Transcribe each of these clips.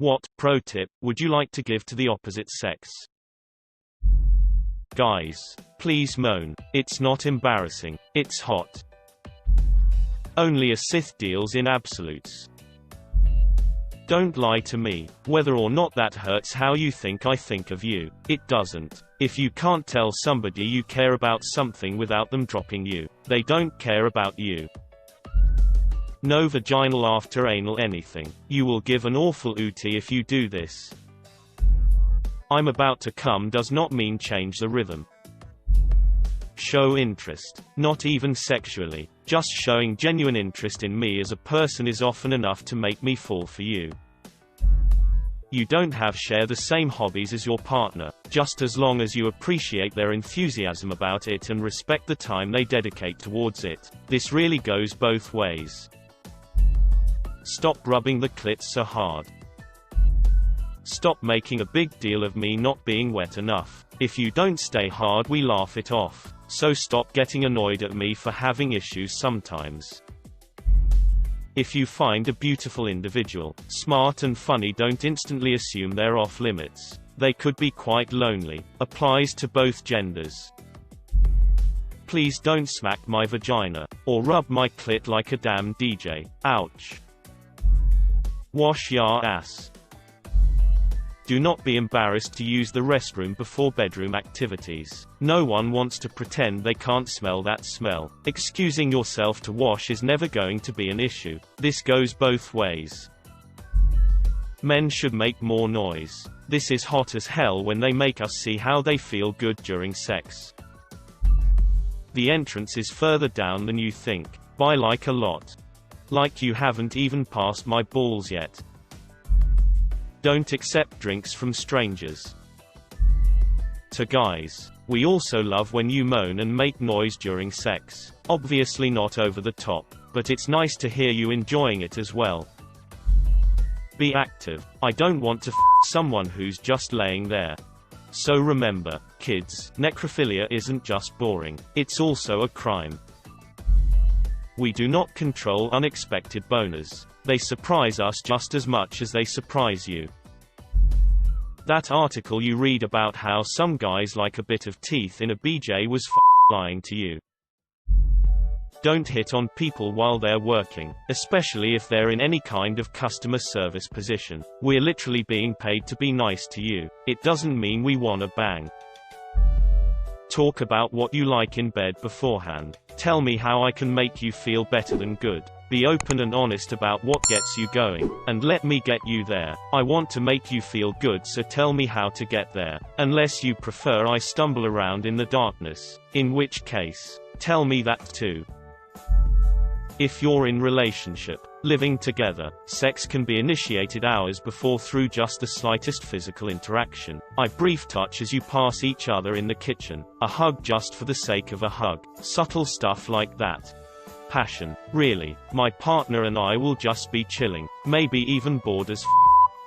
What pro tip would you like to give to the opposite sex? Guys, please moan. It's not embarrassing. It's hot. Only a Sith deals in absolutes. Don't lie to me. Whether or not that hurts how you think I think of you, it doesn't. If you can't tell somebody you care about something without them dropping you, they don't care about you. No vaginal after anal anything. You will give an awful ooty if you do this. I'm about to come does not mean change the rhythm. Show interest. Not even sexually. Just showing genuine interest in me as a person is often enough to make me fall for you. You don't have share the same hobbies as your partner, just as long as you appreciate their enthusiasm about it and respect the time they dedicate towards it. This really goes both ways. Stop rubbing the clit so hard. Stop making a big deal of me not being wet enough. If you don't stay hard we laugh it off. So stop getting annoyed at me for having issues sometimes. If you find a beautiful individual, smart and funny, don't instantly assume they're off limits. They could be quite lonely. Applies to both genders. Please don't smack my vagina, or rub my clit like a damn DJ. Ouch. Wash your ass. Do not be embarrassed to use the restroom before bedroom activities. No one wants to pretend they can't smell that smell. Excusing yourself to wash is never going to be an issue. This goes both ways. Men should make more noise. This is hot as hell when they make us see how they feel good during sex. The entrance is further down than you think. By like a lot. Like you haven't even passed my balls yet. Don't accept drinks from strangers. To guys, we also love when you moan and make noise during sex. Obviously not over the top, but it's nice to hear you enjoying it as well. Be active. I don't want to f someone who's just laying there. So remember, kids, necrophilia isn't just boring, it's also a crime. We do not control unexpected boners. They surprise us just as much as they surprise you. That article you read about how some guys like a bit of teeth in a BJ was lying to you. Don't hit on people while they're working, especially if they're in any kind of customer service position. We're literally being paid to be nice to you. It doesn't mean we wanna bang. Talk about what you like in bed beforehand. Tell me how I can make you feel better than good. Be open and honest about what gets you going, and let me get you there. I want to make you feel good, so tell me how to get there. Unless you prefer I stumble around in the darkness. In which case, tell me that too. If you're in relationship, living together, sex can be initiated hours before through just the slightest physical interaction. A brief touch as you pass each other in the kitchen. A hug just for the sake of a hug. Subtle stuff like that. Passion. Really, my partner and I will just be chilling, maybe even bored as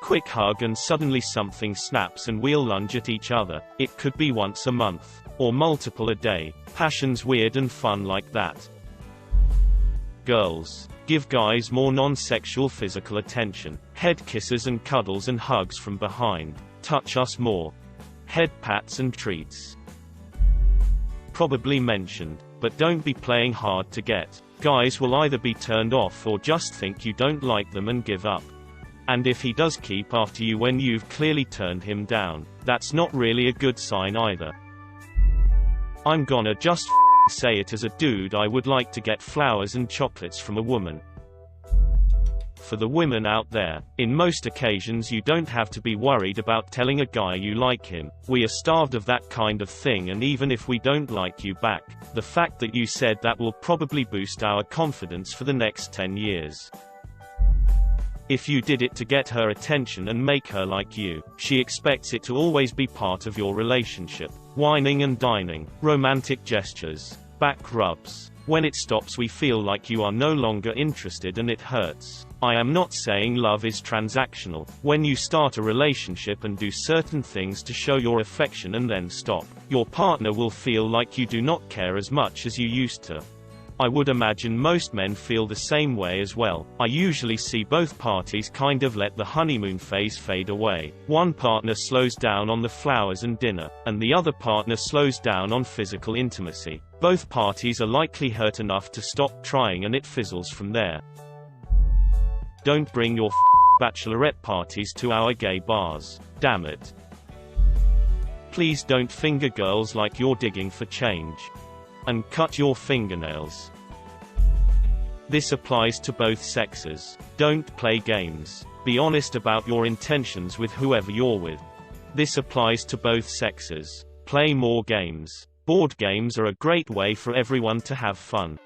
quick hug and suddenly something snaps and we'll lunge at each other. It could be once a month, or multiple a day. Passion's weird and fun like that. Girls, give guys more non-sexual physical attention. Head kisses and cuddles and hugs from behind. Touch us more. Head pats and treats. Probably mentioned, but don't be playing hard to get. Guys will either be turned off or just think you don't like them and give up. And if he does keep after you when you've clearly turned him down, that's not really a good sign either. I'm gonna just say it as a dude, I would like to get flowers and chocolates from a woman. For the women out there, in most occasions you don't have to be worried about telling a guy you like him. We are starved of that kind of thing, and even if we don't like you back, the fact that you said that will probably boost our confidence for the next 10 years. If you did it to get her attention and make her like you, she expects it to always be part of your relationship. Whining and dining, romantic gestures, back rubs. When it stops we feel like you are no longer interested and it hurts. I am not saying love is transactional. When you start a relationship and do certain things to show your affection and then stop, your partner will feel like you do not care as much as you used to. I would imagine most men feel the same way as well. I usually see both parties kind of let the honeymoon phase fade away. One partner slows down on the flowers and dinner, and the other partner slows down on physical intimacy. Both parties are likely hurt enough to stop trying, and it fizzles from there. Don't bring your bachelorette parties to our gay bars. Damn it. Please don't finger girls like you're digging for change. And cut your fingernails. This applies to both sexes. Don't play games. Be honest about your intentions with whoever you're with. This applies to both sexes. Play more games. Board games are a great way for everyone to have fun.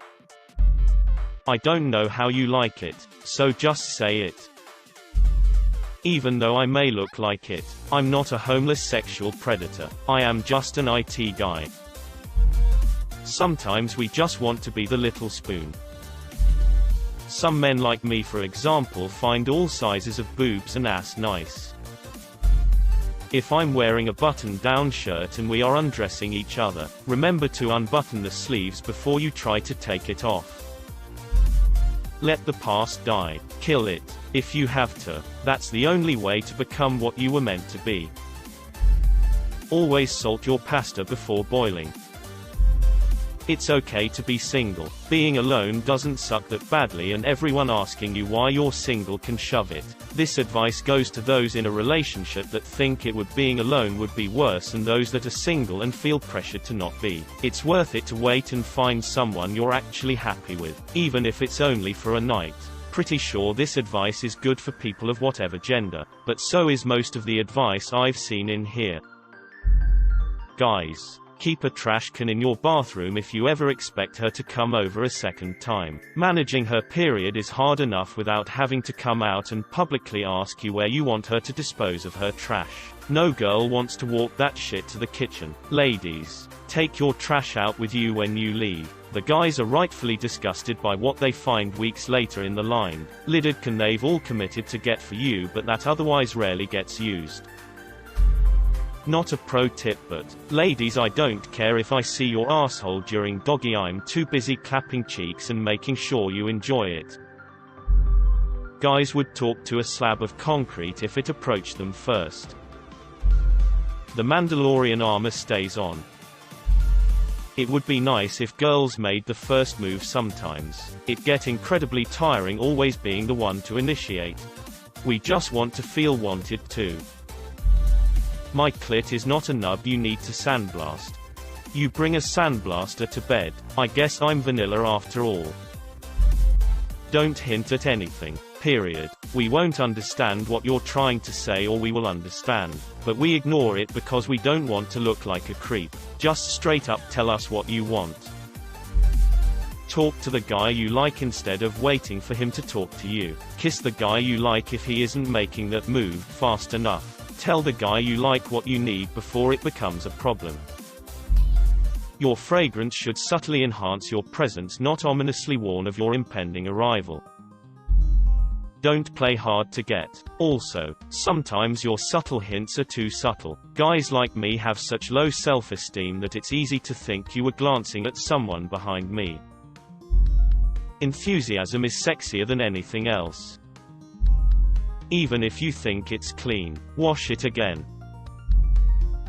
I don't know how you like it, so just say it. Even though I may look like it, I'm not a homeless sexual predator. I am just an IT guy. Sometimes we just want to be the little spoon. Some men like me, for example, find all sizes of boobs and ass nice. If I'm wearing a button-down shirt and we are undressing each other, remember to unbutton the sleeves before you try to take it off. Let the past die. Kill it, if you have to. That's the only way to become what you were meant to be. Always salt your pasta before boiling. It's okay to be single. Being alone doesn't suck that badly, and everyone asking you why you're single can shove it. This advice goes to those in a relationship that think being alone would be worse, and those that are single and feel pressured to not be. It's worth it to wait and find someone you're actually happy with, even if it's only for a night. Pretty sure this advice is good for people of whatever gender, but so is most of the advice I've seen in here. Guys, keep a trash can in your bathroom if you ever expect her to come over a second time. Managing her period is hard enough without having to come out and publicly ask you where you want her to dispose of her trash. No girl wants to walk that shit to the kitchen. Ladies, take your trash out with you when you leave. The guys are rightfully disgusted by what they find weeks later in the line. Lidded can they've all committed to get for you, but that otherwise rarely gets used. Not a pro tip, but ladies, I don't care if I see your asshole during doggy. I'm too busy clapping cheeks and making sure you enjoy it. Guys would talk to a slab of concrete if it approached them first. The Mandalorian armor stays on. It would be nice if girls made the first move sometimes. It get incredibly tiring always being the one to initiate. We just want to feel wanted too. My clit is not a nub you need to sandblast. You bring a sandblaster to bed. I guess I'm vanilla after all. Don't hint at anything. Period. We won't understand what you're trying to say, or we will understand, but we ignore it because we don't want to look like a creep. Just straight up tell us what you want. Talk to the guy you like instead of waiting for him to talk to you. Kiss the guy you like if he isn't making that move fast enough. Tell the guy you like what you need before it becomes a problem. Your fragrance should subtly enhance your presence, not ominously warn of your impending arrival. Don't play hard to get. Also, sometimes your subtle hints are too subtle. Guys like me have such low self-esteem that it's easy to think you were glancing at someone behind me. Enthusiasm is sexier than anything else. Even if you think it's clean, wash it again.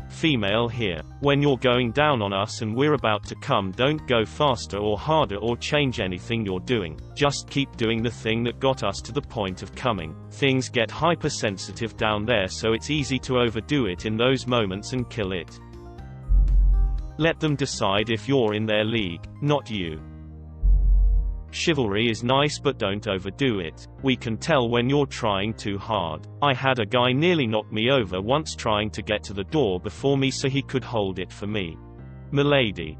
Female here. When you're going down on us and we're about to come, don't go faster or harder or change anything you're doing. Just keep doing the thing that got us to the point of coming. Things get hypersensitive down there, so it's easy to overdo it in those moments and kill it. Let them decide if you're in their league, not you. Chivalry is nice, but don't overdo it. We can tell when you're trying too hard. I had a guy nearly knock me over once trying to get to the door before me so he could hold it for me. Milady.